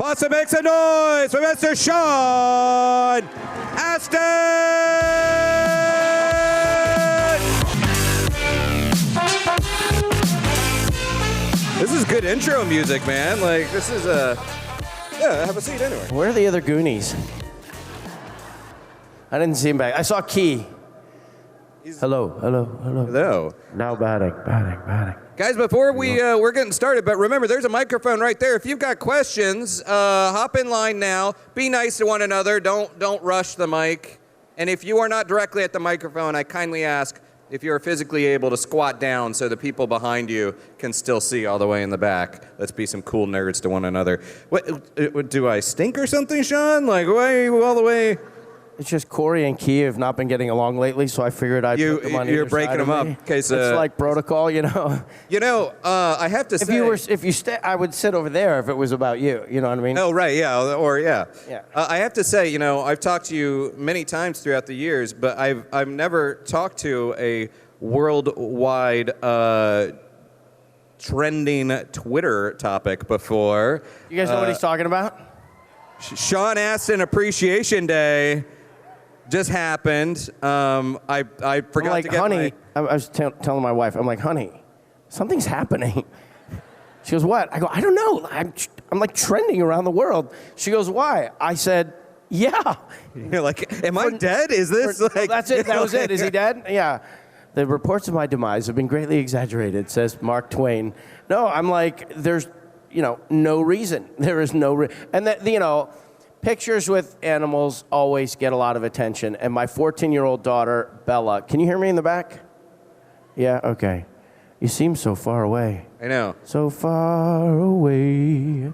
Boston, make some noise for Mr. Sean Astin! This is good intro music, man. Like, this is yeah, have a seat anyway. Where are the other Goonies? I didn't see him back. I saw Key. Hello. Now batting. Guys, before we're getting started, but remember, there's a microphone right there. If you've got questions, hop in line now. Be nice to one another. Don't rush the mic. And if you are not directly at the microphone, I kindly ask if you're physically able to squat down so the people behind you can still see all the way in the back. Let's be some cool nerds to one another. What do I stink or something, Sean? Like, why are you all the way? It's just Corey and Key have not been getting along lately, so I figured I'd put them on You're either breaking side them of up. me. Okay, so it's like protocol, you know. I have to say, if you stay, I would sit over there if it was about you. You know what I mean? Oh, right, yeah, or yeah. Yeah. I have to say, I've talked to you many times throughout the years, but I've never talked to a worldwide trending Twitter topic before. You guys know what he's talking about? Sean Astin Appreciation Day just happened. I forgot to get honey, I was telling my wife, I'm like, honey, something's happening. She goes, what? I go, I don't know. I'm like trending around the world. She goes, why? I said, yeah. You're like, am I dead? Is this like... That's it. That was it. Is he dead? Yeah. The reports of my demise have been greatly exaggerated, says Mark Twain. No, I'm like, there's, no reason. There is no reason. And that, pictures with animals always get a lot of attention. And my 14-year-old daughter, Bella, can you hear me in the back? Yeah, okay. You seem so far away. I know. So far away.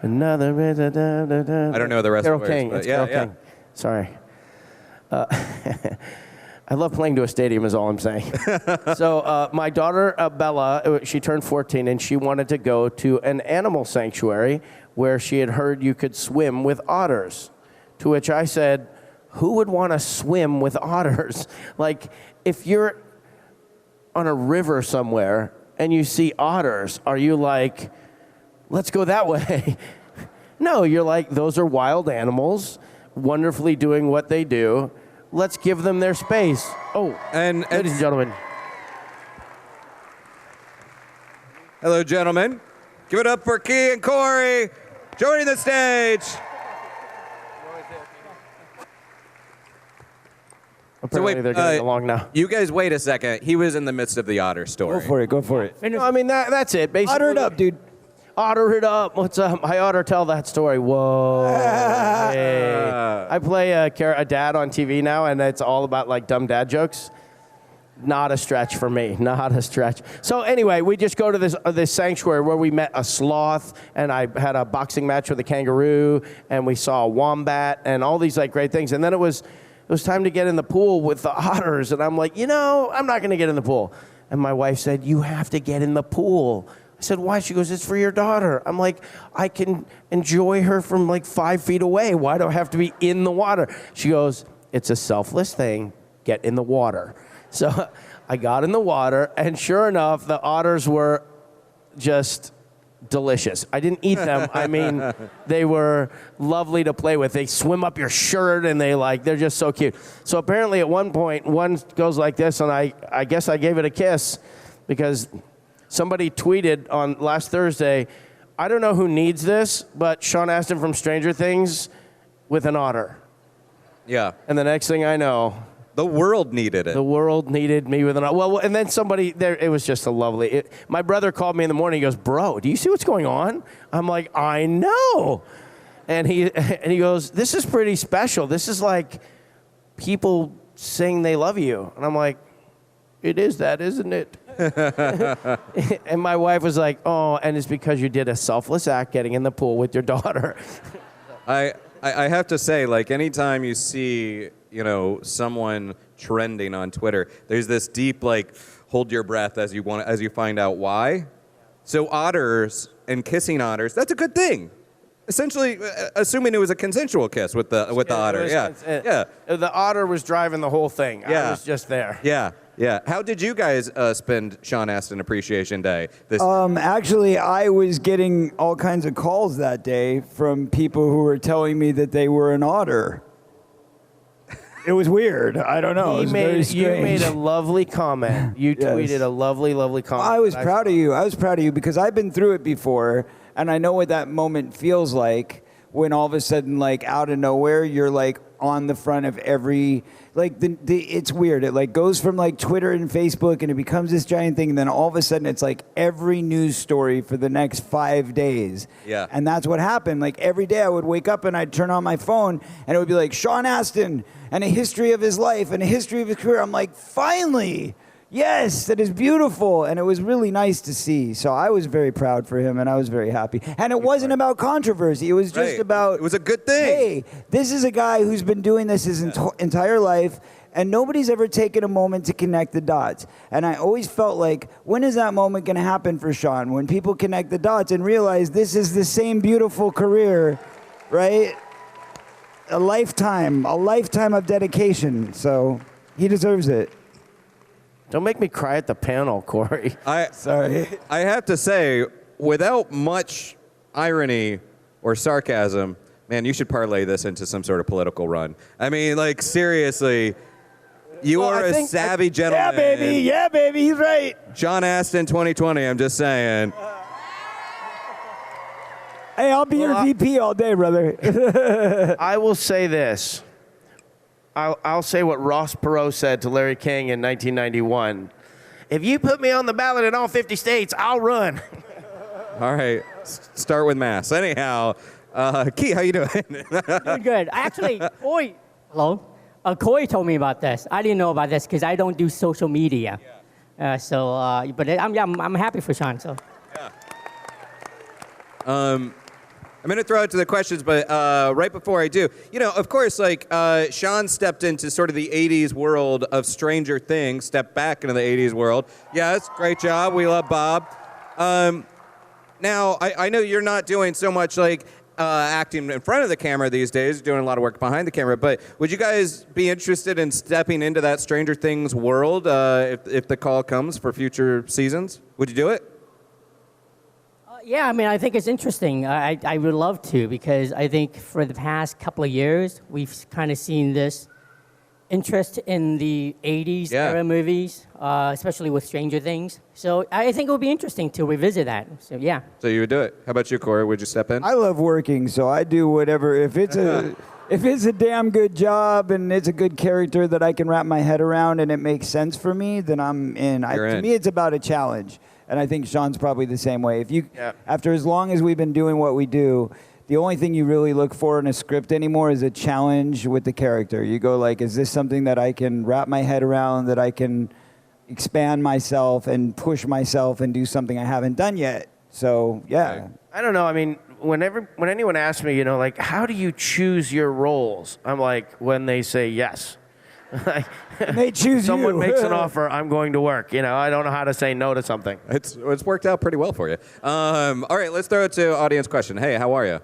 Another... I don't know the rest Carole of the words. King. But It's yeah, Carole King. Sorry. I love playing to a stadium is all I'm saying. So my daughter, Bella, she turned 14, and she wanted to go to an animal sanctuary where she had heard you could swim with otters. To which I said, who would want to swim with otters? Like, if you're on a river somewhere and you see otters, are you like, let's go that way? No, you're like, those are wild animals, wonderfully doing what they do. Let's give them their space. Oh, and ladies and gentlemen. Hello, gentlemen. Give it up for Key and Corey joining the stage. Apparently they're getting along now. You guys wait a second. He was in the midst of the otter story. Go for it. No, I mean, that's it. Basically, Otter it up, dude. Otter it up. What's up? I ought to tell that story. Whoa. Hey. I play a dad on TV now, and it's all about, like, dumb dad jokes. Not a stretch for me. Not a stretch. So anyway, we just go to this sanctuary where we met a sloth, and I had a boxing match with a kangaroo, and we saw a wombat, and all these, like, great things. And then it was time to get in the pool with the otters, and I'm like, I'm not going to get in the pool. And my wife said, you have to get in the pool. I said, why? She goes, it's for your daughter. I'm like, I can enjoy her from like 5 feet away. Why do I have to be in the water? She goes, it's a selfless thing. Get in the water. So I got in the water, and sure enough, the otters were just delicious. I didn't eat them. I mean, they were lovely to play with. They swim up your shirt, and they're just so cute. So apparently at one point, one goes like this, and I guess I gave it a kiss because somebody tweeted on last Thursday, I don't know who needs this, but Sean Astin from Stranger Things with an otter. Yeah. And the next thing I know, the world needed it. The world needed me with an otter. Well, and then somebody there, it was just a lovely. My brother called me in the morning. He goes, bro, do you see what's going on? I'm like, I know. And he goes, this is pretty special. This is like people saying they love you. And I'm like, it is that, isn't it? And my wife was like, oh, and it's because you did a selfless act getting in the pool with your daughter. I have to say, like, anytime you see, someone trending on Twitter, there's this deep, like, hold your breath as you find out why. So otters and kissing otters, that's a good thing. Essentially, assuming it was a consensual kiss with the otter. Yeah. The otter was driving the whole thing. Yeah. I was just there. Yeah. Yeah. How did you guys spend Sean Astin Appreciation Day? Actually, I was getting all kinds of calls that day from people who were telling me that they were an otter. It was weird. I don't know. It was very strange. You made a lovely comment. You Yes. tweeted a lovely, lovely comment. I was proud of you. I was proud of you because I've been through it before, and I know what that moment feels like when all of a sudden, like out of nowhere, you're like on the front of every, like it's weird. It like goes from like Twitter and Facebook, and it becomes this giant thing, and then all of a sudden it's like every news story for the next 5 days. Yeah. And that's what happened. Like every day I would wake up and I'd turn on my phone, and it would be like Sean Astin and a history of his life and a history of his career. I'm like, finally. Yes, that is beautiful, and it was really nice to see. So I was very proud for him, and I was very happy. And it wasn't about controversy. It was just about... It was a good thing. Hey, this is a guy who's been doing this his entire life, and nobody's ever taken a moment to connect the dots. And I always felt like, when is that moment going to happen for Sean? When people connect the dots and realize this is the same beautiful career, right? A lifetime of dedication. So he deserves it. Don't make me cry at the panel, Corey. Sorry. I have to say, without much irony or sarcasm, man, you should parlay this into some sort of political run. I mean, like, seriously, you are a savvy gentleman. Yeah, baby, he's right. Sean Astin 2020, I'm just saying. Hey, I'll be your VP all day, brother. I will say this. I'll say what Ross Perot said to Larry King in 1991. If you put me on the ballot in all 50 states, I'll run. All right, start with mass. Anyhow, Key, how you doing? Doing good. Actually, Corey, hello? Corey told me about this. I didn't know about this because I don't do social media. But I'm happy for Sean. So. Yeah. I'm going to throw it to the questions, but right before I do, of course, like, Sean stepped into sort of the 80s world of Stranger Things, stepped back into the 80s world. Yes, great job. We love Bob. Now, I know you're not doing so much, like, acting in front of the camera these days, doing a lot of work behind the camera, but would you guys be interested in stepping into that Stranger Things world if the call comes for future seasons? Would you do it? Yeah, I mean, I think it's interesting. I would love to because I think for the past couple of years, we've kind of seen this interest in the 80s era movies, especially with Stranger Things. So I think it would be interesting to revisit that. So, yeah. So you would do it. How about you, Corey? Would you step in? I love working, so I do whatever. If it's a damn good job and it's a good character that I can wrap my head around and it makes sense for me, then I'm in. To me, it's about a challenge. And I think Sean's probably the same way. After as long as we've been doing what we do, the only thing you really look for in a script anymore is a challenge with the character. You go like, is this something that I can wrap my head around, that I can expand myself and push myself and do something I haven't done yet? So, yeah. I don't know. I mean, when anyone asks me, like, how do you choose your roles? I'm like, when they say yes. They choose Someone you. makes an offer, I'm going to work. I don't know how to say no to something. It's worked out pretty well for you. All right, let's throw it to audience question. Hey, how are you?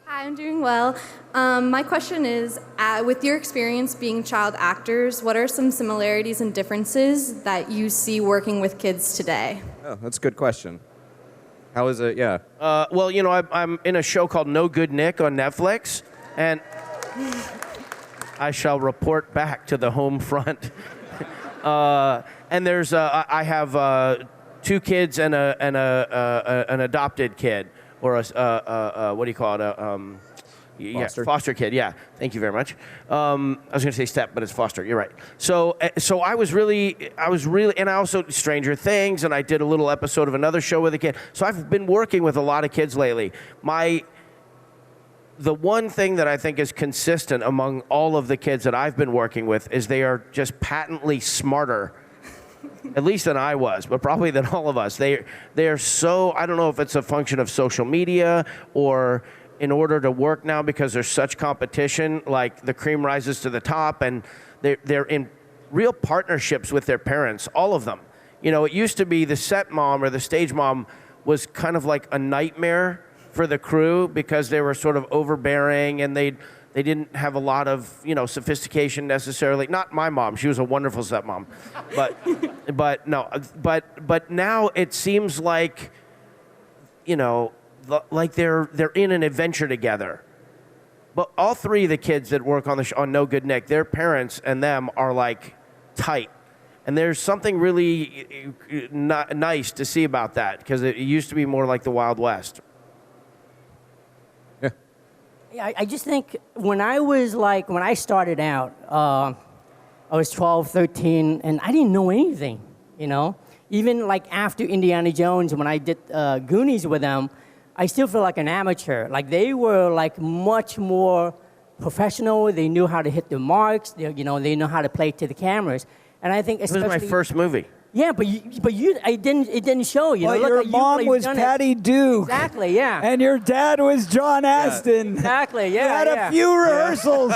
Hi, I'm doing well. My question is, with your experience being child actors, what are some similarities and differences that you see working with kids today? Oh, that's a good question. How is it? Yeah. Well, I'm in a show called No Good Nick on Netflix, and I shall report back to the home front. And there's I have 2 kids and an adopted kid, or what do you call it? Foster kid. Yeah, thank you very much. I was going to say step, but it's foster. You're right. So I was really, and I also Stranger Things, and I did a little episode of another show with a kid. So I've been working with a lot of kids lately. The one thing that I think is consistent among all of the kids that I've been working with is they are just patently smarter, at least than I was, but probably than all of us. They are so, I don't know if it's a function of social media or in order to work now because there's such competition, like the cream rises to the top, and they're in real partnerships with their parents, all of them. It used to be the set mom or the stage mom was kind of like a nightmare for the crew because they were sort of overbearing and they'd They didn't have a lot of, sophistication necessarily. Not my mom. She was a wonderful stepmom. But now it seems like, like they're in an adventure together. But all three of the kids that work on on No Good Nick, their parents and them are like tight. And there's something really nice to see about that, because it used to be more like the Wild West. Yeah, I just think when I started out, I was 12, 13, and I didn't know anything, Even like after Indiana Jones, when I did Goonies with them, I still feel like an amateur. Like they were like much more professional. They knew how to hit the marks. They know how to play to the cameras. And I think especially... It was my first movie. Yeah, but it didn't show. Well, your mom was Patty Duke. Exactly, yeah. And your dad was Sean Astin. Exactly, yeah. You had a few rehearsals.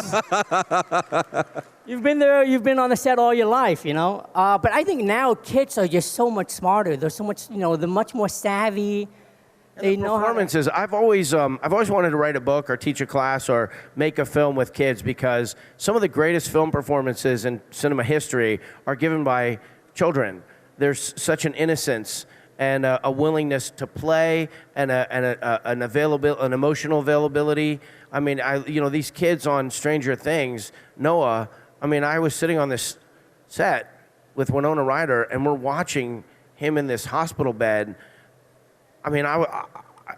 You've been there. You've been on the set all your life, But I think now kids are just so much smarter. They're so much, they're much more savvy. They know performances. I've always wanted to write a book or teach a class or make a film with kids, because some of the greatest film performances in cinema history are given by children. There's such an innocence and a willingness to play and an emotional availability. I mean, these kids on Stranger Things, Noah. I mean, I was sitting on this set with Winona Ryder, and we're watching him in this hospital bed. I mean,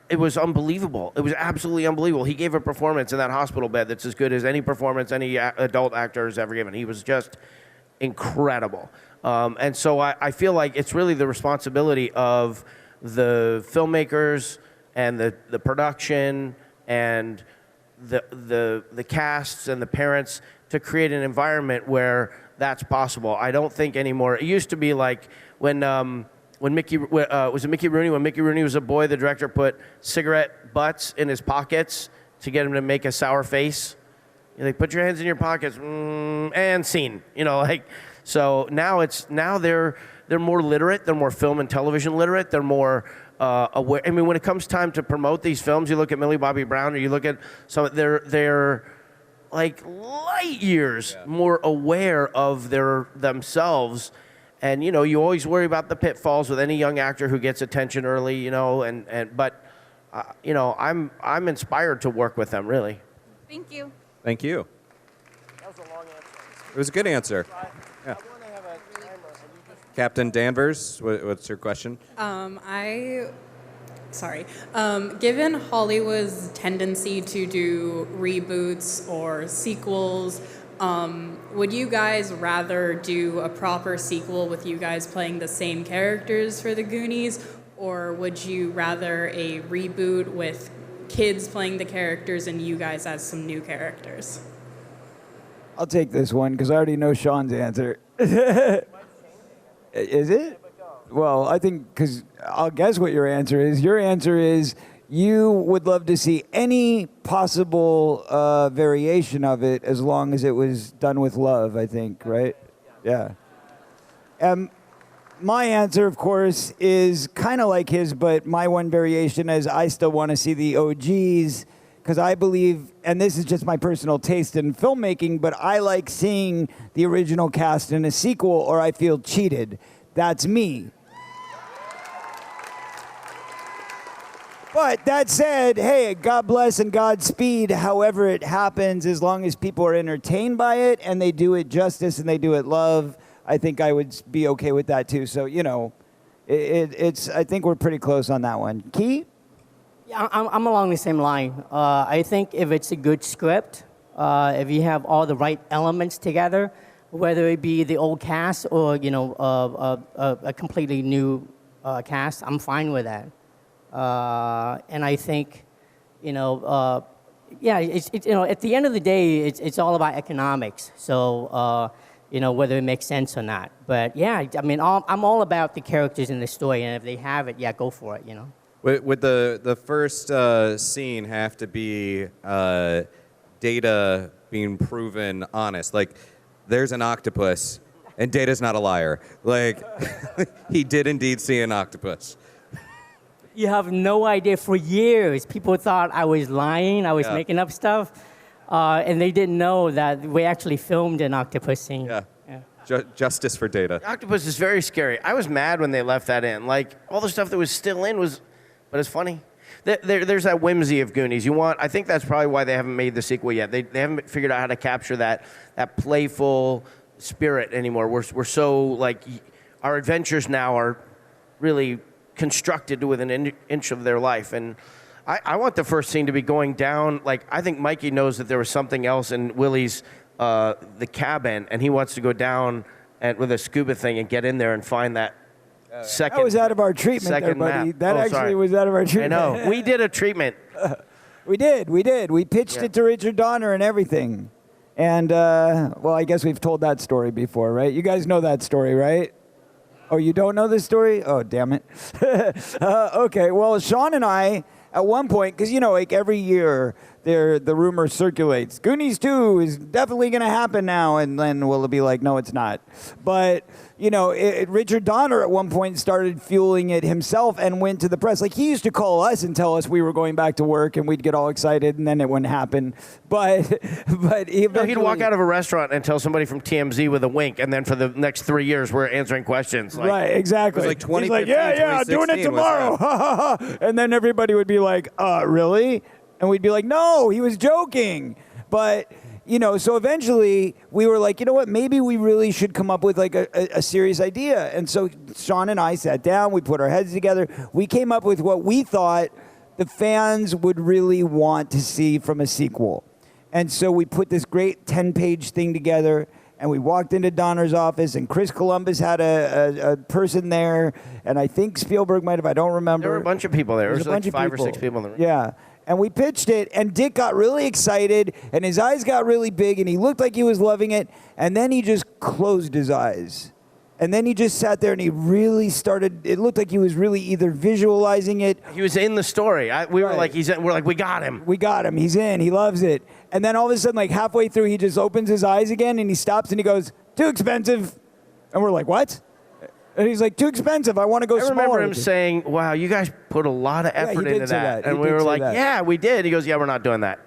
it was unbelievable. It was absolutely unbelievable. He gave a performance in that hospital bed that's as good as any performance any adult actor has ever given. He was just incredible. And so I feel like it's really the responsibility of the filmmakers and the production and the casts and the parents to create an environment where that's possible. I don't think anymore. It used to be like when Mickey was it Mickey Rooney? When Mickey Rooney was a boy, the director put cigarette butts in his pockets to get him to make a sour face. They put your hands in your pockets, and scene. So now they're more literate. They're more film and television literate. They're more aware. I mean, when it comes time to promote these films, you look at Millie Bobby Brown, or you look at some. They're like light years more aware of themselves. And you always worry about the pitfalls with any young actor who gets attention early. But I'm inspired to work with them, really. Thank you. Thank you. That was a long answer. It was a good answer. Yeah. Captain Danvers, what's your question? Given Hollywood's tendency to do reboots or sequels, would you guys rather do a proper sequel with you guys playing the same characters for the Goonies, or would you rather a reboot with kids playing the characters and you guys as some new characters? I'll take this one because I already know Sean's answer. Is it? Well, I think, because I'll guess what your answer is. Your answer is you would love to see any possible variation of it as long as it was done with love, I think, right? Yeah. My answer, of course, is kind of like his, but my one variation is I still want to see the OGs, because I believe, and this is just my personal taste in filmmaking, but I like seeing the original cast in a sequel, or I feel cheated. That's me. But that said, hey, God bless and Godspeed, however it happens, as long as people are entertained by it and they do it justice and they do it love, I think I would be okay with that too. So, it's. I think we're pretty close on that one. Key? Yeah, I'm along the same line. I think if it's a good script, if you have all the right elements together, whether it be the old cast or a completely new cast, I'm fine with that. And I think, at the end of the day, it's all about economics. So, whether it makes sense or not. But yeah, I mean, I'm all about the characters in the story, and if they have it, yeah, go for it. Would the first scene have to be Data being proven honest? Like, there's an octopus, and Data's not a liar. Like, he did indeed see an octopus. You have no idea. For years, people thought I was lying. I was making up stuff. and they didn't know that we actually filmed an octopus scene. Yeah. Justice for data. Octopus is very scary. I was mad when they left that in. Like, all the stuff that was still in was, but it's funny. There's that whimsy of Goonies. I think that's probably why they haven't made the sequel yet. They haven't figured out how to capture that playful spirit anymore. We're so, like, our adventures now are really constructed to within an inch of their life. And I want the first scene to be going down. Like, I think Mikey knows that there was something else in Willie's the cabin, and he wants to go down with a scuba thing and get in there and find that second. That was out of our treatment there, buddy. Map. That actually was out of our treatment. I know. We did a treatment. We did. We pitched it to Richard Donner and everything. And, well, I guess we've told that story before, right? You guys know that story, right? Oh, you don't know this story? Oh, damn it. Okay, well, Sean and I, at one point, because, like every year, the rumor circulates. Goonies 2 is definitely going to happen now. And then we'll be like, no, it's not. But, Richard Donner at one point started fueling it himself and went to the press. Like, he used to call us and tell us we were going back to work, and we'd get all excited, and then it wouldn't happen. But he'd walk out of a restaurant and tell somebody from TMZ with a wink, and then for the next 3 years, we're answering questions. Like, right, exactly. It was like 2015, He's like, yeah, doing it tomorrow. And then everybody would be like, really? And we'd be like, no, he was joking. But, so eventually we were like, you know what, maybe we really should come up with like a serious idea. And so Sean and I sat down, we put our heads together. We came up with what we thought the fans would really want to see from a sequel. And so we put this great 10-page thing together, and we walked into Donner's office, and Chris Columbus had a person there, and I think Spielberg might have, I don't remember. There were a bunch of people there. There was a bunch like of 5 or 6 people in the room. Yeah. And we pitched it, and Dick got really excited, and his eyes got really big, and he looked like he was loving it, and then he just closed his eyes. And then he just sat there, and he really started, it looked like he was really either visualizing it. He was in the story. We're like, we got him. We got him. He's in. He loves it. And then all of a sudden, like halfway through, he just opens his eyes again, and he stops, and he goes, too expensive. And we're like, what? And he's like, too expensive. I want to go smaller. I remember him saying, wow, you guys put a lot of effort into that. And we were like, yeah, we did. He goes, yeah, we're not doing that.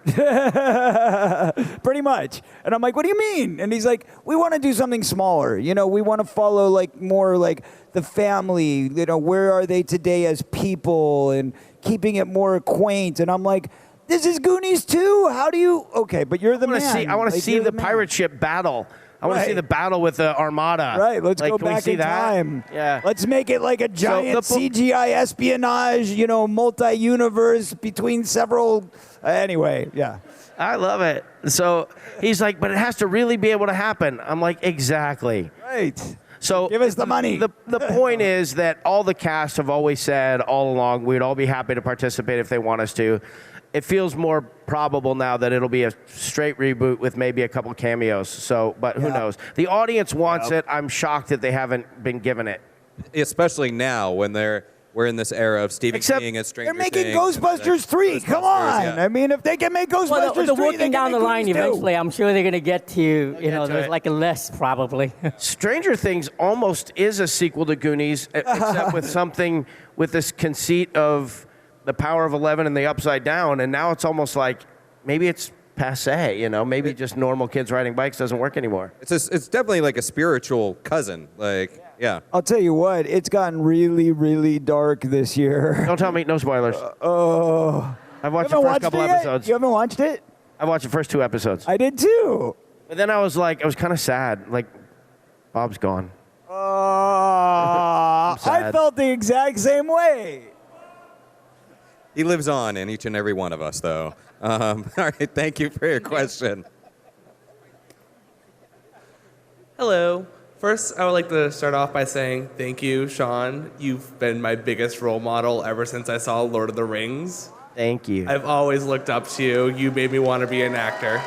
Pretty much. And I'm like, what do you mean? And he's like, we want to do something smaller. We want to follow like more like the family. Where are they today as people, and keeping it more quaint. And I'm like, this is Goonies 2. How do you? Okay, but you're the man. I want to see the pirate ship battle. I want to see the battle with the Armada. Right, let's go back in time. Yeah. Let's make it like a giant CGI espionage, multi-universe between several. Anyway, yeah. I love it. So he's like, but it has to really be able to happen. I'm like, exactly. Right. So give us the money. The point is that all the cast have always said all along we'd all be happy to participate if they want us to. It feels more probable now that it'll be a straight reboot with maybe a couple cameos. So, but who knows? The audience wants it. I'm shocked that they haven't been given it. Especially now when we're in this era of Stephen King and Stranger Things. They're making Ghostbusters 3. Come on. Yeah. I mean, if they can make Ghostbusters 3, working down the line eventually, I'm sure they're going to get to, there's like a list probably. Stranger Things almost is a sequel to Goonies, except with something with this conceit of the power of 11 and the upside down, and now it's almost like maybe it's passe, maybe just normal kids riding bikes doesn't work anymore. It's definitely like a spiritual cousin, yeah. I'll tell you what, it's gotten really, really dark this year. Don't tell me, no spoilers. I've watched the first couple episodes. You haven't watched it? I watched the first 2 episodes. I did too. But then I was kind of sad, like Bob's gone. I felt the exact same way. He lives on in each and every one of us, though. All right, thank you for your question. Hello. First, I would like to start off by saying thank you, Sean. You've been my biggest role model ever since I saw Lord of the Rings. Thank you. I've always looked up to you. You made me want to be an actor.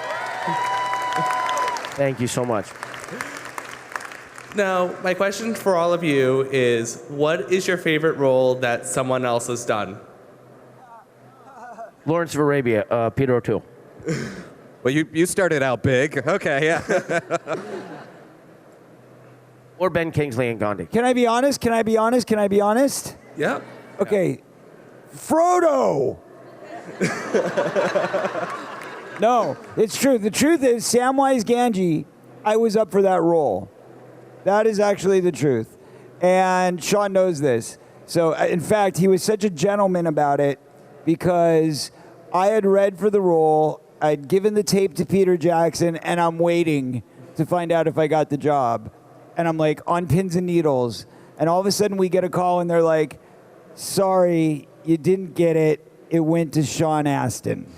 Thank you so much. Now, my question for all of you is, what is your favorite role that someone else has done? Lawrence of Arabia, Peter O'Toole. Well, you started out big. Okay, yeah. Or Ben Kingsley and Gandhi. Can I be honest? Yeah. Okay. Frodo. No, it's true. The truth is, Samwise Gamgee, I was up for that role. That is actually the truth. And Sean knows this. So, in fact, he was such a gentleman about it because I had read for the role, I'd given the tape to Peter Jackson, and I'm waiting to find out if I got the job. And I'm like, on pins and needles. And all of a sudden, we get a call, and they're like, sorry, you didn't get it. It went to Sean Astin.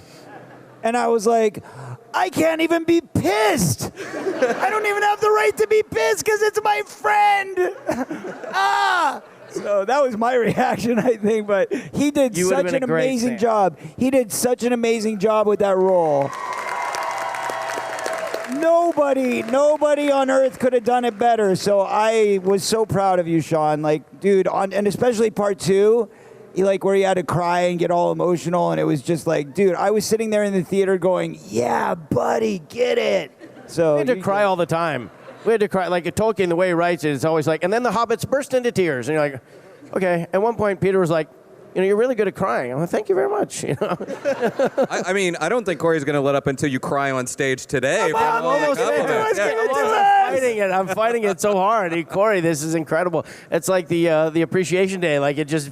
And I was like, I can't even be pissed. I don't even have the right to be pissed because it's my friend. So that was my reaction, I think. But he did such an amazing job. He did such an amazing job with that role. Nobody on earth could have done it better. So I was so proud of you, Sean. Like, dude, and especially part 2. Where he had to cry and get all emotional, and it was just like, dude, I was sitting there in the theater going, yeah, buddy, get it. So we had to cry all the time. We had to cry. Like Tolkien, the way he writes it, it's always like, and then the hobbits burst into tears. And you're like, okay. At one point, Peter was like, you're really good at crying. I'm like, thank you very much. I mean, I don't think Corey's going to let up until you cry on stage today. I'm almost there. I'm fighting it so hard. Hey, Corey, this is incredible. It's like the appreciation day. Like it just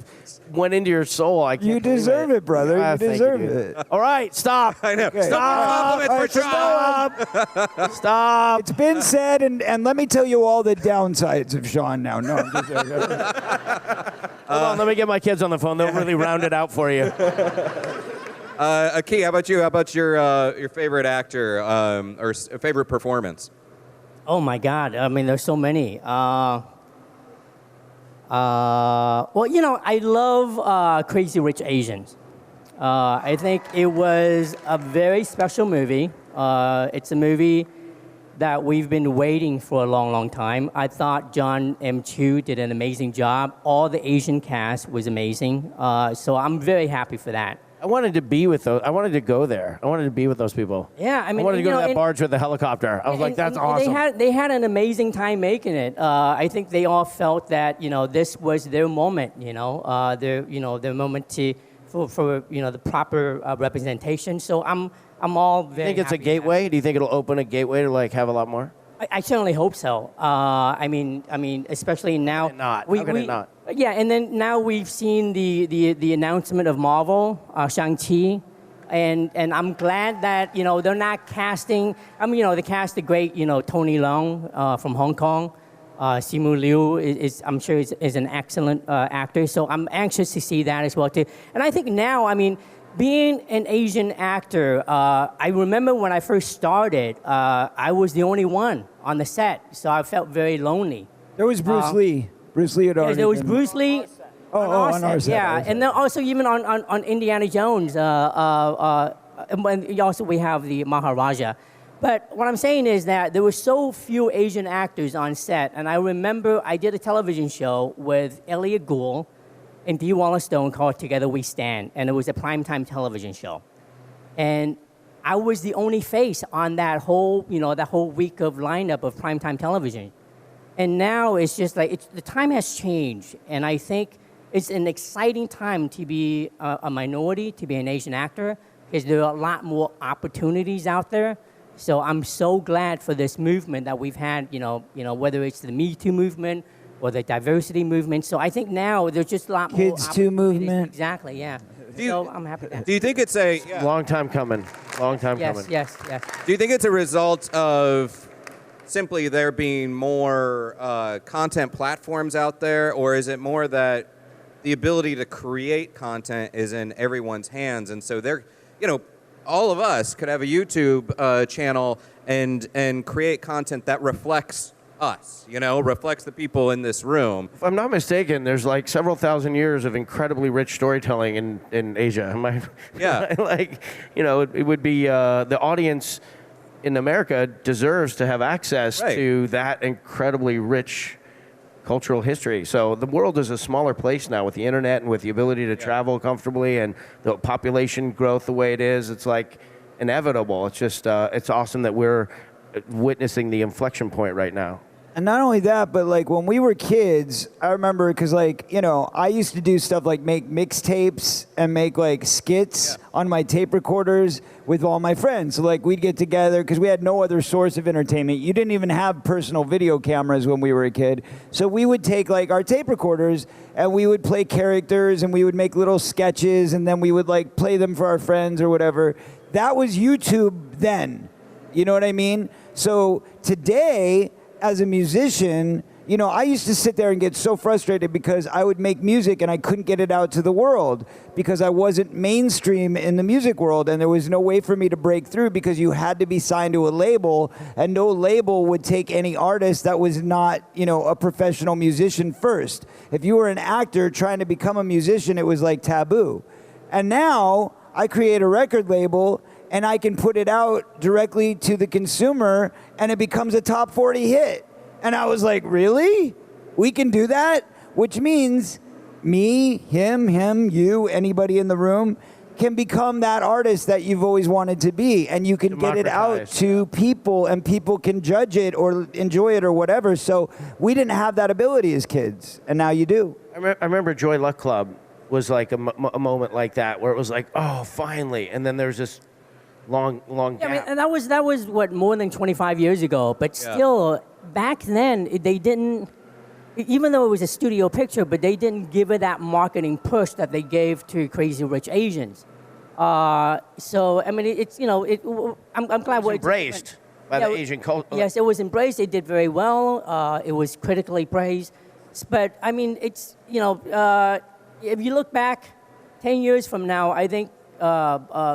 went into your soul. I can't You deserve it, brother. You deserve it. All right, stop. I know. Okay. Stop. Stop. It's been said, and let me tell you all the downsides of Sean now. No, I'm just Hold on, let me get my kids on the phone. They'll really round it out for you. Aki, how about you? How about your favorite actor or favorite performance? Oh my God! I mean, there's so many. Well, I love Crazy Rich Asians. I think it was a very special movie. It's a movie that we've been waiting for a long, long time. I thought John M. Chu did an amazing job. All the Asian cast was amazing. So I'm very happy for that. I wanted to be with those. I wanted to go there. I wanted to be with those people. Yeah, I mean, I wanted to go to that barge with the helicopter. I was like, that's awesome. They had an amazing time making it. I think they all felt that this was their moment. Their moment for the proper representation. So I'm all very. Do you think it's a happy gateway? Do you think it'll open a gateway to have a lot more? I certainly hope so. I mean, especially now. How can it not? Yeah, and then now we've seen the announcement of Marvel, Shang-Chi, and I'm glad that they're not casting. I mean, they cast the great Tony Leung from Hong Kong. Simu Liu is I'm sure is an excellent actor. So I'm anxious to see that as well too. And I think now, I mean, being an Asian actor, I remember when I first started, I was the only one on the set, so I felt very lonely. There was Bruce Lee. Bruce Lee had already. Yes, there was been. Bruce Lee. On our set. Yeah, and then also even on Indiana Jones. And also we have the Maharaja. But what I'm saying is that there were so few Asian actors on set, and I remember I did a television show with Elliot Gould and Dee Wallace Stone called Together We Stand, and it was a primetime television show. And I was the only face on that whole week of lineup of primetime television. And now it's just like, the time has changed, and I think it's an exciting time to be a minority, to be an Asian actor, because there are a lot more opportunities out there. So I'm so glad for this movement that we've had, whether it's the Me Too movement or the diversity movement. So I think now there's just a lot more Kids Too movement. Exactly, yeah. So I'm happy with that. Do you think it's a Long time coming. Coming. Yes. Do you think it's a result of simply there being more content platforms out there, or is it more that the ability to create content is in everyone's hands, and so they're, all of us could have a YouTube channel and create content that reflects us, reflects the people in this room. If I'm not mistaken, there's several thousand years of incredibly rich storytelling in Asia. Yeah. It would be the audience in America deserves to have access to that incredibly rich cultural history. So the world is a smaller place now with the internet and with the ability to travel comfortably and the population growth the way it is. It's inevitable. It's just it's awesome that we're witnessing the inflection point right now. And not only that, but like when we were kids, I remember because like, you know, I used to do stuff like make mixtapes and make like skits on my tape recorders with all my friends. So like we'd get together because we had no other source of entertainment. You didn't even have personal video cameras when we were a kid. So we would take like our tape recorders and we would play characters and we would make little sketches and then we would like play them for our friends or whatever. That was YouTube then. You know what I mean? So today, as a musician, you know, I used to sit there and get so frustrated because I would make music and I couldn't get it out to the world because I wasn't mainstream in the music world and there was no way for me to break through because you had to be signed to a label and no label would take any artist that was not, you know, a professional musician first. If you were an actor trying to become a musician, it was like taboo. And now I create a record label and I can put it out directly to the consumer, and it becomes a top 40 hit. And I was like, really? We can do that? Which means me, him, you, anybody in the room can become that artist that you've always wanted to be, and you can get it out to people, and people can judge it or enjoy it or whatever. So we didn't have that ability as kids, and now you do. I remember Joy Luck Club was like a moment like that, where it was like, oh, finally. And then there's this long gap. Yeah, I mean, and that was what, more than 25 years ago. But still, back then they didn't. Even though it was a studio picture, but they didn't give it that marketing push that they gave to Crazy Rich Asians. So I mean, it's, you know, I'm glad it was embraced by the Asian culture. Yes, it was embraced. It did very well. It was critically praised. But I mean, it's, you know, if you look back 10 years from now, I think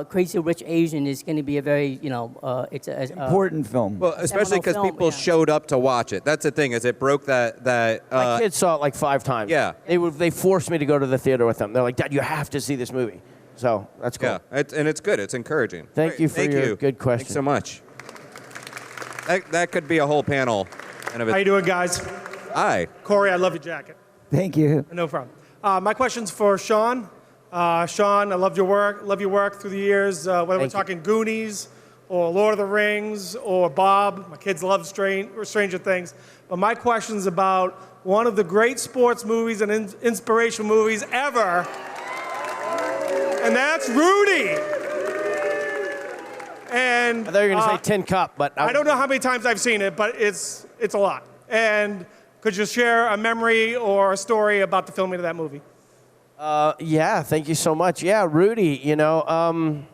Crazy Rich Asian is going to be a very, you know, it's an important film. Well, especially because people showed up to watch it. That's the thing, is it broke that. My kids saw it like 5 times. Yeah. They forced me to go to the theater with them. They're like, Dad, you have to see this movie. So that's cool. Yeah, and it's good. It's encouraging. Thank you for your good question. Thanks so much. That could be a whole panel. How you doing, guys? Hi. Corey, I love your jacket. Thank you. No problem. My question's for Sean. Sean, I love your work through the years, whether we're talking Goonies or Lord of the Rings or Bob. My kids love Stranger Things. But my question's about one of the great sports movies and inspirational movies ever, and that's Rudy. And I thought you were going to say Tin Cup, but I don't know how many times I've seen it, but it's a lot. And could you share a memory or a story about the filming of that movie? Yeah, thank you so much. Yeah, Rudy, you know,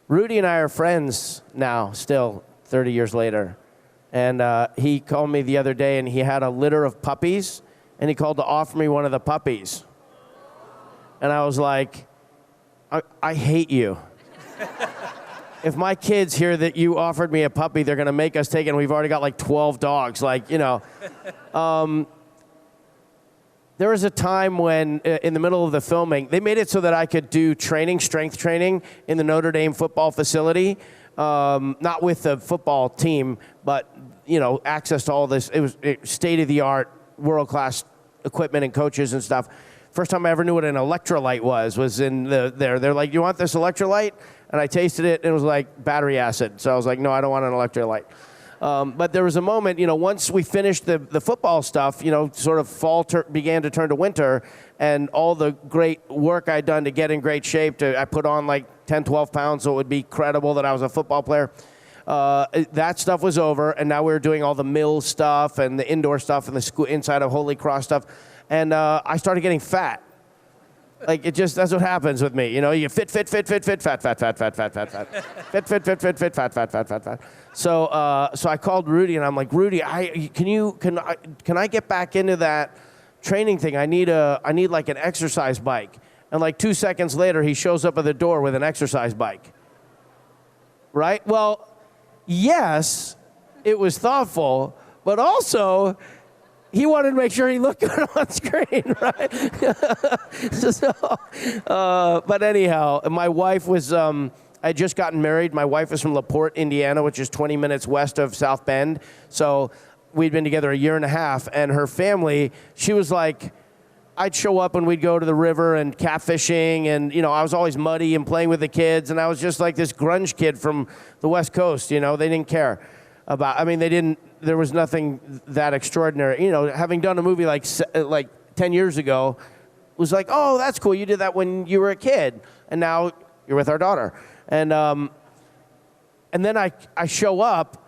Rudy and I are friends now, still, 30 years later. And he called me the other day, and he had a litter of puppies, and he called to offer me one of the puppies. And I was like, I hate you. If my kids hear that you offered me a puppy, they're going to make us take it, and we've already got like 12 dogs. Like, you know. There was a time when, in the middle of the filming, they made it so that I could do strength training in the Notre Dame football facility. Not with the football team, but, you know, access to all this. It was state-of-the-art, world-class equipment and coaches and stuff. First time I ever knew what an electrolyte was in there. They're like, you want this electrolyte? And I tasted it, and it was like battery acid. So I was like, no, I don't want an electrolyte. But there was a moment, you know, once we finished the football stuff, you know, sort of fall began to turn to winter, and all the great work I'd done to get in great shape, I put on like 10, 12 pounds so it would be credible that I was a football player. That stuff was over, and now we were doing all the mill stuff and the indoor stuff and the school inside of Holy Cross stuff. And I started getting fat. Like, that's what happens with me. You know, you fit, fat. Fit. So I called Rudy, and I'm like, Rudy, can I get back into that training thing? I need like an exercise bike. And like 2 seconds later, he shows up at the door with an exercise bike. Right? Well, yes, it was thoughtful, but also he wanted to make sure he looked good on screen, right? But anyhow, my wife was, I had just gotten married. My wife is from LaPorte, Indiana, which is 20 minutes west of South Bend. So we'd been together a year and a half, and her family, she was like, I'd show up and we'd go to the river and catfishing, and, you know, I was always muddy and playing with the kids, and I was just like this grunge kid from the West Coast, you know. They didn't care about, they didn't there was nothing that extraordinary. You know, having done a movie like 10 years ago, was like, oh, that's cool. You did that when you were a kid, and now you're with our daughter. And then I show up.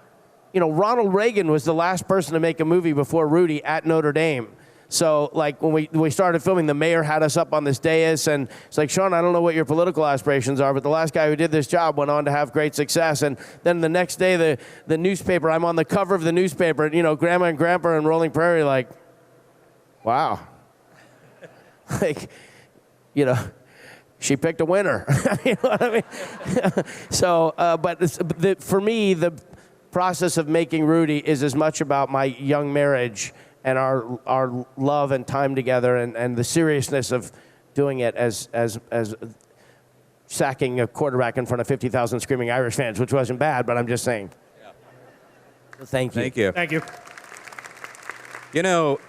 You know, Ronald Reagan was the last person to make a movie before Rudy at Notre Dame. So, like, when we started filming, the mayor had us up on this dais, and it's like, Sean, I don't know what your political aspirations are, but the last guy who did this job went on to have great success. And then the next day, the newspaper, I'm on the cover of the newspaper, you know, Grandma and Grandpa and Rolling Prairie, like, wow. Like, you know, she picked a winner. You know what I mean? So, but for me, the process of making Rudy is as much about my young marriage and our love and time together, and the seriousness of doing it as sacking a quarterback in front of 50,000 screaming Irish fans, which wasn't bad, but I'm just saying. Yeah. Thank you. Thank you. Thank you. You know,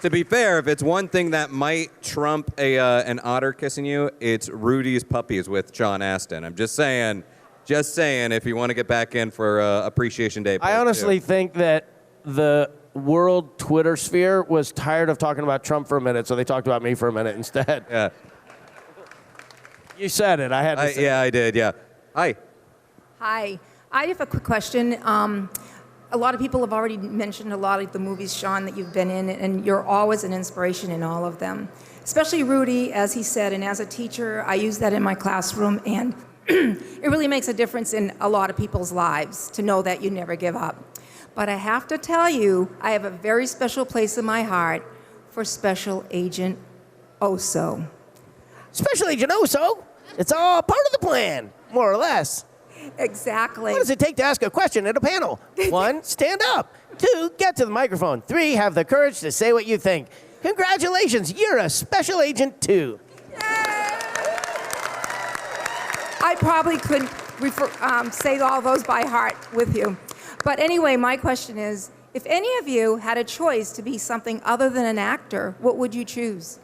to be fair, if it's one thing that might trump an otter kissing you, it's Rudy's puppies with Sean Astin. I'm just saying, if you want to get back in for Appreciation Day. I honestly think that the world Twitter sphere was tired of talking about Trump for a minute, so they talked about me for a minute instead. Yeah. You said it. I had to say Yeah, I did, yeah. Hi. Hi. I have a quick question. A lot of people have already mentioned a lot of the movies, Sean, that you've been in, and you're always an inspiration in all of them. Especially Rudy, as he said, and as a teacher, I use that in my classroom, and it really makes a difference in a lot of people's lives to know that you never give up. But I have to tell you, I have a very special place in my heart for Special Agent Oso. Special Agent Oso? It's all part of the plan, more or less. Exactly. What does it take to ask a question at a panel? 1, stand up. 2, get to the microphone. 3, have the courage to say what you think. Congratulations, you're a Special Agent too. I probably could say all those by heart with you. But anyway, my question is, if any of you had a choice to be something other than an actor, what would you choose?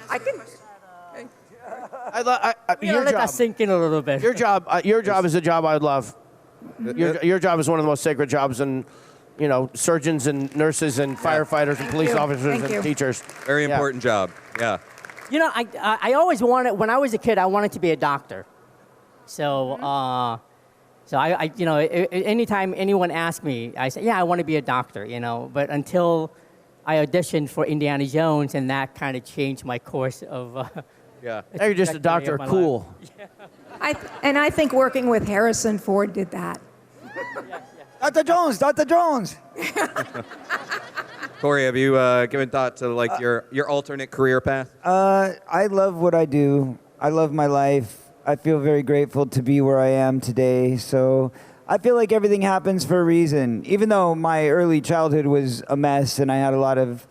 I can. Your let job. that sink in a little bit. Your job is a job I would love. Your job is one of the most sacred jobs, and you know, surgeons and nurses and firefighters and police officers and teachers. Very important job. Yeah. You know, I always wanted, when I was a kid, I wanted to be a doctor. So, I you know, anytime anyone asked me, I said, yeah, I want to be a doctor, you know. But until I auditioned for Indiana Jones, and that kind of changed my course of. Yeah. Now you're just a doctor, cool. Yeah. I think working with Harrison Ford did that. Dr. Jones, Dr. Jones. Corey, have you given thought to like your alternate career path? I love what I do. I love my life. I feel very grateful to be where I am today. So I feel like everything happens for a reason. Even though my early childhood was a mess and I had a lot of,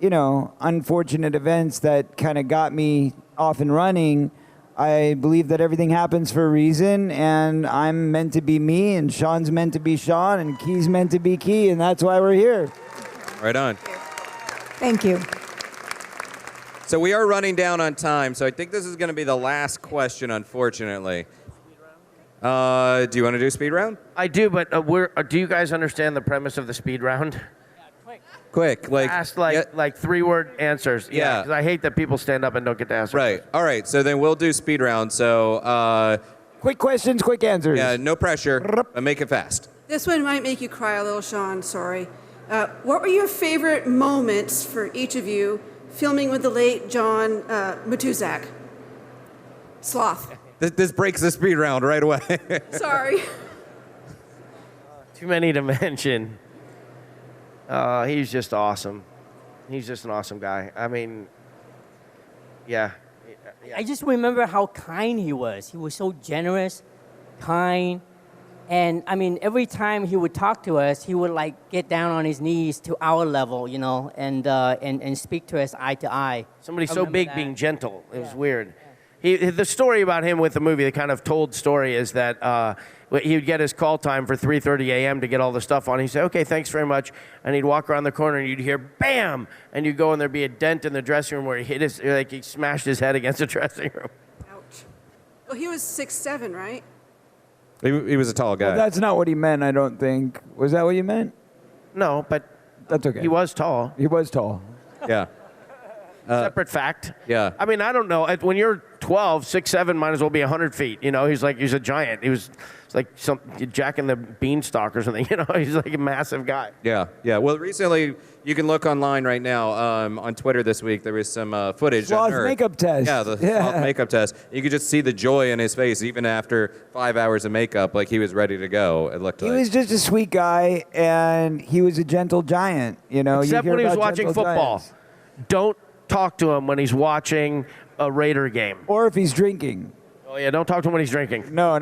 you know, unfortunate events that kind of got me off and running, I believe that everything happens for a reason, and I'm meant to be me, and Sean's meant to be Sean, and Key's meant to be Key, and that's why we're here. Right on. Thank you. So we are running down on time, so I think this is going to be the last question, unfortunately. Do you want to do speed round? I do, but do you guys understand the premise of the speed round? Quick, like ask like 3-word answers. Yeah, because I hate that people stand up and don't get to answer. Right. All right. So then we'll do speed round. So quick questions, quick answers. Yeah, no pressure. But make it fast. This one might make you cry a little, Sean. Sorry. What were your favorite moments for each of you filming with the late John Matuzak? Sloth. This breaks the speed round right away. Sorry. Too many to mention. He's just awesome. He's just an awesome guy. I mean, yeah. I just remember how kind he was. He was so generous, kind, and I mean, every time he would talk to us, he would like get down on his knees to our level, you know, and speak to us eye to eye. Somebody so big that. Being gentle. It was weird. The story about him with the movie, the kind of told story, is that he would get his call time for 3:30 a.m. to get all the stuff on. He'd say, okay, thanks very much. And he'd walk around the corner and you'd hear, bam! And you'd go and there'd be a dent in the dressing room where he smashed his head against the dressing room. Ouch. Well, he was 6'7", right? He was a tall guy. Well, that's not what he meant, I don't think. Was that what you meant? No, but That's okay. he was tall. He was tall. Yeah. Separate fact. Yeah. I mean, I don't know. When you're 12, 6'7", might as well be 100 feet. You know, he's a giant. He's like some Jack and the Beanstalk or something. You know, he's like a massive guy. Yeah, yeah. Well, recently, you can look online right now on Twitter this week. There was some footage. Sloth on Nerd. makeup test. Yeah, the sloth makeup test. You could just see the joy in his face, even after 5 hours of makeup, like he was ready to go. It looked He like. was just a sweet guy, and he was a gentle giant. You know, Except you hear when he was about watching gentle football. giants. Don't talk to him when he's watching a Raider game. Or if he's drinking. Oh yeah, don't talk to him when he's drinking. No.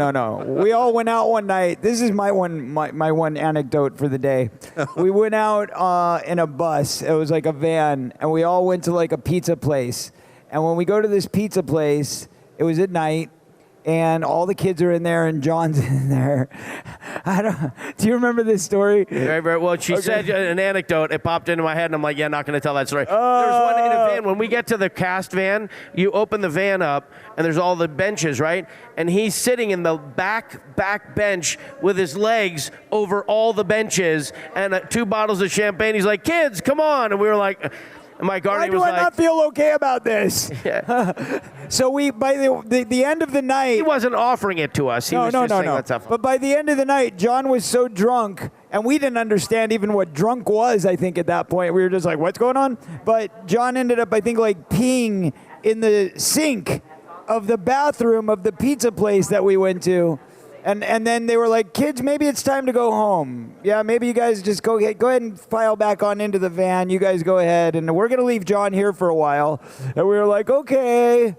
We all went out one night. This is my one anecdote for the day. We went out in a bus. It was like a van, and we all went to like a pizza place. And when we go to this pizza place, it was at night, and all the kids are in there, and John's in there. Do you remember this story? Very, very well. She said an anecdote. It popped into my head, and I'm like, yeah, not going to tell that story. There's one in a van. When we get to the cast van, you open the van up, and there's all the benches, right? And he's sitting in the back bench with his legs over all the benches and 2 bottles of champagne. He's like, kids, come on. And we were like... And my guardian Why do was I not feel okay about this? Yeah. So we, by the end of the night... He wasn't offering it to us. He was just saying, let's have fun. But by the end of the night, John was so drunk, and we didn't understand even what drunk was, I think, at that point. We were just like, what's going on? But John ended up, I think, like peeing in the sink of the bathroom of the pizza place that we went to. And then they were like, kids, maybe it's time to go home. Yeah, maybe you guys just go ahead and file back on into the van. You guys go ahead, and we're gonna leave John here for a while. And we were like, okay.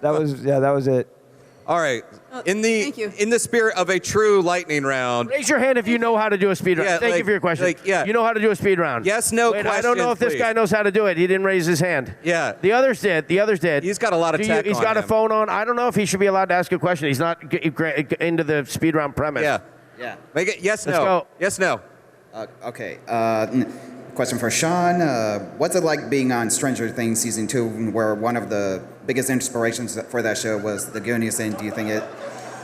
That was it. All right. In the spirit of a true lightning round. Raise your hand if you know how to do a speed round. Yeah, Thank you for your question. yeah. You know how to do a speed round. Yes, no Wait, questions, I don't know if this please. guy knows how to do it. He didn't raise his hand. Yeah. The others did. He's got a lot of tech He's on got a him. phone on. I don't know if he should be allowed to ask a question. He's not into the speed round premise. Yeah. Yeah. Make it yes, Let's no. go. Yes, no. Okay. Question for Sean. What's it like being on Stranger Things Season 2, where one of the biggest inspirations for that show was the Goonies, and do you think it,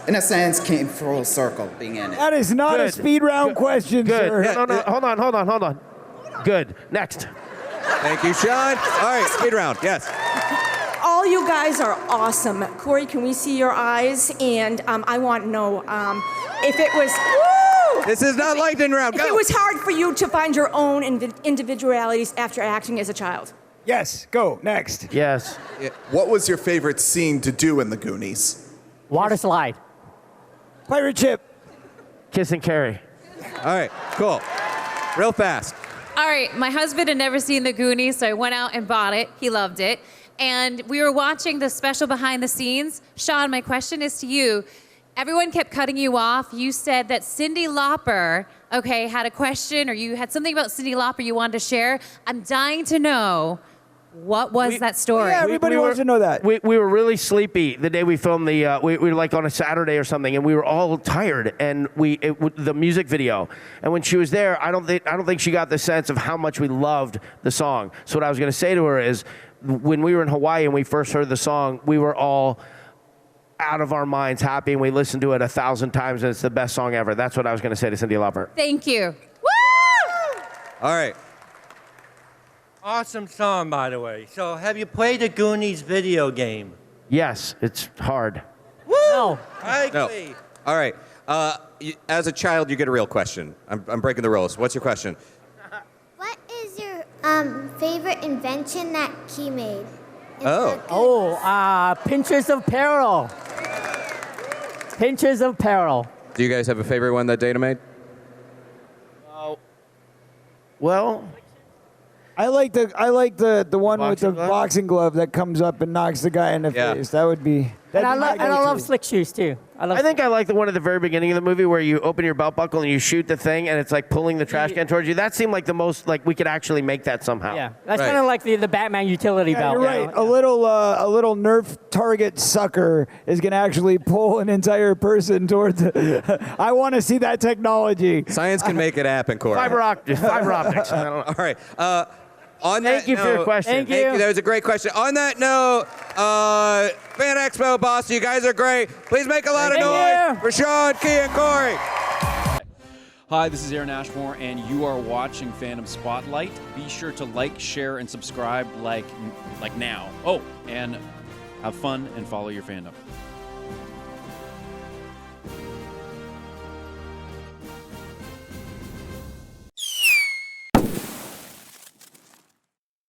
in a sense, came full circle being in it? That is not a Good. speed round question, Good. sir. No. Hold on. Good. Next. Thank you, Sean. All right, speed round. Yes. All you guys are awesome. Corey, can we see your eyes? And I want to know if it was... Woo! This is not lightning round. If Go. it was hard for you to find your own individualities after acting as a child. Yes, go. Next. Yes. What was your favorite scene to do in the Goonies? Water slide. Pirate ship. Kiss and carry. All right, cool. Real fast. All right, my husband had never seen the Goonies, so I went out and bought it. He loved it. And we were watching the special behind the scenes. Sean, my question is to you. Everyone kept cutting you off. You said that Cyndi Lauper, had a question, or you had something about Cyndi Lauper you wanted to share. I'm dying to know, what was that story? Yeah, everybody wants to know that. We were really sleepy the day we filmed we were like on a Saturday or something, and we were all tired. And the music video, and when she was there, I don't think she got the sense of how much we loved the song. So what I was going to say to her is, when we were in Hawaii and we first heard the song, we were all out of our minds happy, and we listened to it 1,000 times, and it's the best song ever. That's what I was going to say to Cyndi Lauper. Thank you. Woo! All right. Awesome song, by the way. So, have you played the Goonies video game? Yes, it's hard. Woo! No. I agree. No. All right. As a child, you get a real question. I'm breaking the rules. What's your question? What is your favorite invention that Key made? Pinches of peril. Pinches of peril. Do you guys have a favorite one that Dana made? Well, I like the one with the boxing glove that comes up and knocks the guy in the face. That would be. And I love slick shoes too. I think I like the one at the very beginning of the movie where you open your belt buckle and you shoot the thing, and it's like pulling the trash can towards you. That seemed like the most, like we could actually make that somehow. Yeah, that's kind of like the Batman utility belt. You're right. A little Nerf target sucker is going to actually pull an entire person towards. I want to see that technology. Science can make it happen, Corey. Fiber optics. I don't know. All right. Thank you for your question. Thank you. That was a great question. On that note, Fan Expo Boston, you guys are great. Please make a lot of noise for Sean, Key, and Corey. Hi, this is Aaron Ashmore, and you are watching Fandom Spotlight. Be sure to like, share, and subscribe like now. Oh, and have fun and follow your fandom.